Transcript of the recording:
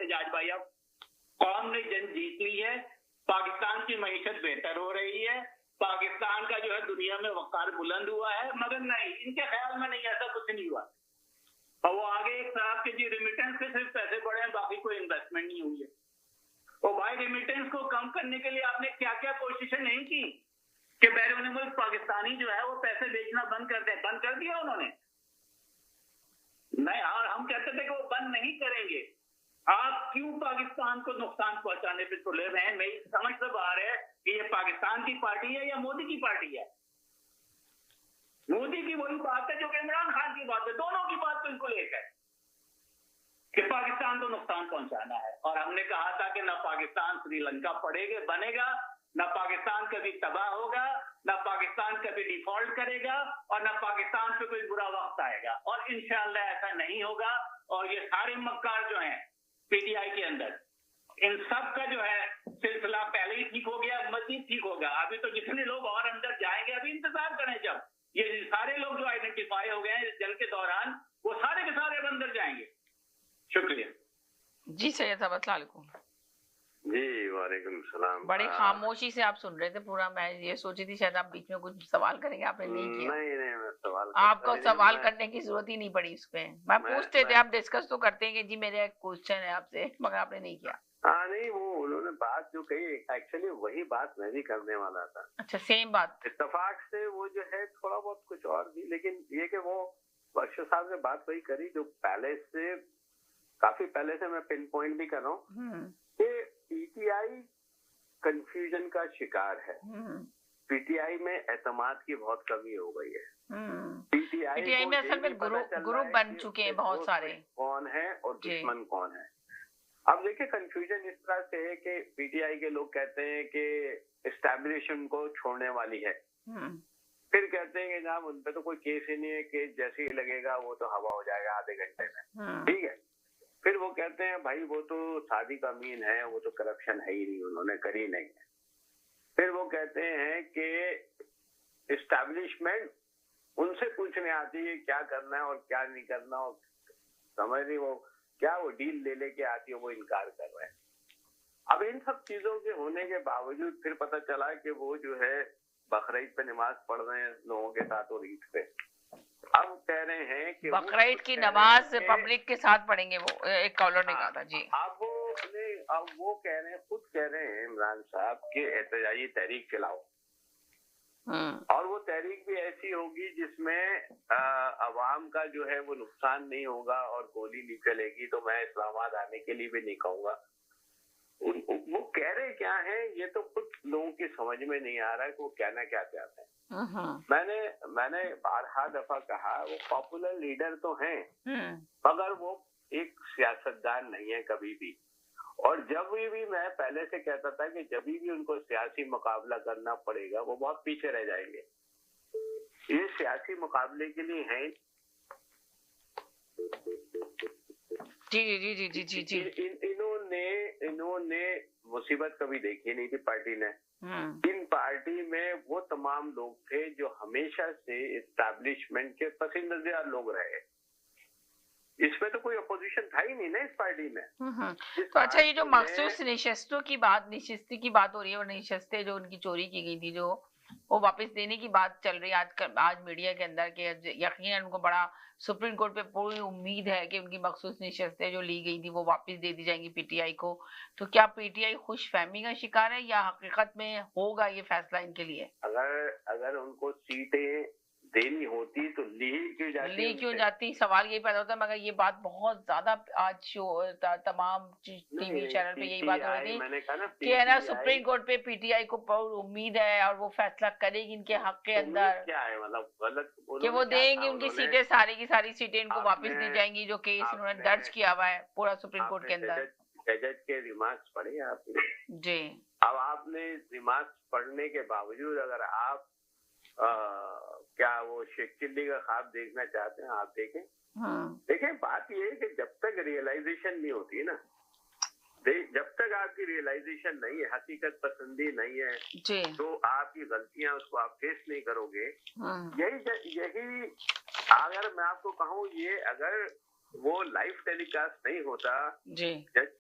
एजाज भाई, अब कौम ने जंग जीत ली है, पाकिस्तान की मईशत बेहतर हो रही है, पाकिस्तान का जो है दुनिया में वकार बुलंद हुआ है, मगर नहीं, इनके ख्याल में नहीं, ऐसा कुछ नहीं हुआ। और वो आगे एक साहब के जी रेमिटेंस से सिर्फ पैसे बढ़े हैं, बाकी कोई इन्वेस्टमेंट नहीं हुई है। तो भाई रेमिटेंस को कम करने के लिए आपने क्या क्या कोशिशें नहीं की कि बैरून मुल्क पाकिस्तानी जो है वो पैसे बेचना बंद कर दे? बंद कर दिया उन्होंने? नहीं, और हम कहते थे कि वो बंद नहीं करेंगे। आप क्यों पाकिस्तान को नुकसान पहुंचाने पे तुले हुए हैं? मेरी समझ से बाहर है कि ये पाकिस्तान की पार्टी है या मोदी की पार्टी है। मोदी की वही बात है जो कि इमरान खान की बात है, दोनों की बात तो इनको लेकर कि पाकिस्तान को नुकसान पहुंचाना है। और हमने कहा था कि न पाकिस्तान श्रीलंका बनेगा, न पाकिस्तान कभी तबाह होगा, न पाकिस्तान कभी डिफॉल्ट करेगा, और न पाकिस्तान पे कोई बुरा वक्त आएगा। और इंशाअल्लाह ऐसा नहीं होगा। और ये सारे मक्कार जो हैं पीटीआई के अंदर, इन सब का जो है सिलसिला पहले ही ठीक हो गया, मजीद ठीक होगा। अभी तो जितने लोग और अंदर जाएंगे, अभी इंतजार करें, जब ये सारे लोग जो आइडेंटिफाई हो गए हैं इस जंग के दौरान, वो सारे के सारे अब अंदर जाएंगे। शुक्रिया जी। सैयद सलाम जी। वालेकुम सलाम। बड़ी खामोशी से आप सुन रहे थे पूरा। मैं ये सोची थी शायद आप बीच में कुछ सवाल करेंगे, आपने नहीं किया। नहीं, मैं सवाल आपको सवाल करने की जरूरत ही नहीं पड़ी इस पे। मैं पूछते थे, आप डिस्कस तो करते हैं कि जी मेरे एक क्वेश्चन है आपसे, मगर आपने नहीं किया। हाँ, नहीं, वो उन्होंने बात जो कही एक्चुअली वही बात मैं भी करने वाला था। अच्छा, सेम बात। इत्तेफाक से वो जो है थोड़ा बहुत कुछ और भी, लेकिन ये कि वो बख्शो साहब ने बात वही करी जो पहले से, काफी पहले से मैं पिन पॉइंट भी कर रहा हूँ कि पीटीआई कंफ्यूजन का शिकार है। पीटीआई में एतमाद की बहुत कमी हो गई है। पीटीआई में असल में ग्रुप बन चुके हैं बहुत सारे, कौन है और दुश्मन कौन है। अब देखिए कंफ्यूजन इस तरह से है कि पीटीआई के लोग कहते हैं कि एस्टैब्लिशमेंट को छोड़ने वाली है, फिर कहते हैं कि जनाब उन पे तो कोई केस ही नहीं है, केस जैसे ही लगेगा वो तो हवा हो जाएगा आधे घंटे में, ठीक है। फिर वो कहते हैं भाई वो तो सादी का अमीन है, वो तो करप्शन है ही नहीं, उन्होंने करी नहीं है। फिर वो कहते हैं कि एस्टैब्लिशमेंट उनसे पूछने आती है क्या करना है और क्या नहीं करना, और समझ नहीं वो क्या वो डील ले लेके आती है, वो इनकार कर रहे हैं। अब इन सब चीजों के होने के बावजूद फिर पता चला कि वो जो है बकरीद पे नमाज पढ़ रहे हैं लोगों के साथ और ईद पे। अब कह रहे हैं कि बकरीद की नमाज पब्लिक के साथ पढ़ेंगे, वो एक कॉलर ने कहा था जी। अब वो कह रहे हैं, खुद कह रहे हैं इमरान साहब कि एहतजाजी तहरीक चलाओ, और वो तहरीक भी ऐसी होगी जिसमें अवाम का जो है वो नुकसान नहीं होगा और गोली नहीं चलेगी। तो मैं इस्लामाबाद आने के लिए भी नहीं कहूँगा। वो कह रहे क्या है ये तो खुद लोगों की समझ में नहीं आ रहा है कि वो कहना क्या चाहते हैं। मैंने बारहा दफा कहा वो पॉपुलर लीडर तो हैं, मगर वो एक सियासतदान नहीं है कभी भी। और जब भी मैं पहले से कहता था कि जब भी उनको सियासी मुकाबला करना पड़ेगा वो बहुत पीछे रह जाएंगे। ये सियासी मुकाबले के लिए हैं। जी। इन्होंने मुसीबत कभी देखी नहीं थी पार्टी ने। इन पार्टी में वो तमाम लोग थे जो हमेशा से एस्टैब्लिशमेंट के पसंदीदा लोग रहे। इसमें तो कोई अपोजिशन था ही नहीं ना इस पार्टी में। तो अच्छा, ये जो मखसूस निशस्तों की बात, निशस्ती की बात हो रही है, और निशस्तें जो उनकी चोरी की गई थी जो वो वापस देने की बात चल रही है आज मीडिया के अंदर के, यकीनन उनको बड़ा सुप्रीम कोर्ट पे पूरी उम्मीद है कि उनकी मखसूस निशस्तें जो ली गई थी वो वापस दे दी जाएंगी पीटीआई को। तो क्या पीटीआई खुशफहमी का शिकार है या हकीकत में होगा ये फैसला इनके लिए? अगर उनको सीटें देनी होती तो ली क्यों जाती, सवाल यही पैदा होता है। मगर ये बात बहुत ज्यादा आज तमाम टीवी चैनल पे यही बात हो रही थी कि है ना सुप्रीम कोर्ट पे पीटीआई को बहुत उम्मीद है और वो फैसला करेगी इनके हक के अंदर। क्या है मतलब गलत कि वो देंगे उनकी सीटें, सारी की सारी सीटें इनको वापस दी जाएंगी जो केस उन्होंने दर्ज किया हुआ है पूरा सुप्रीम कोर्ट के अंदर। जज के रिमार्क्स पढ़े आपने? जी। अब आपने रिमार्क्स पढ़ने के बावजूद अगर आप क्या वो शेख चिल्ली का ख्वाब देखना चाहते हैं आप देखें। देखें, बात ये है कि जब तक रियलाइजेशन नहीं होती ना, जब तक आपकी रियलाइजेशन नहीं है, हकीकत पसंदी नहीं है जी, तो आपकी गलतियां उसको आप फेस नहीं करोगे। यही अगर मैं आपको कहूँ, ये अगर वो लाइव टेलीकास्ट नहीं होता जी,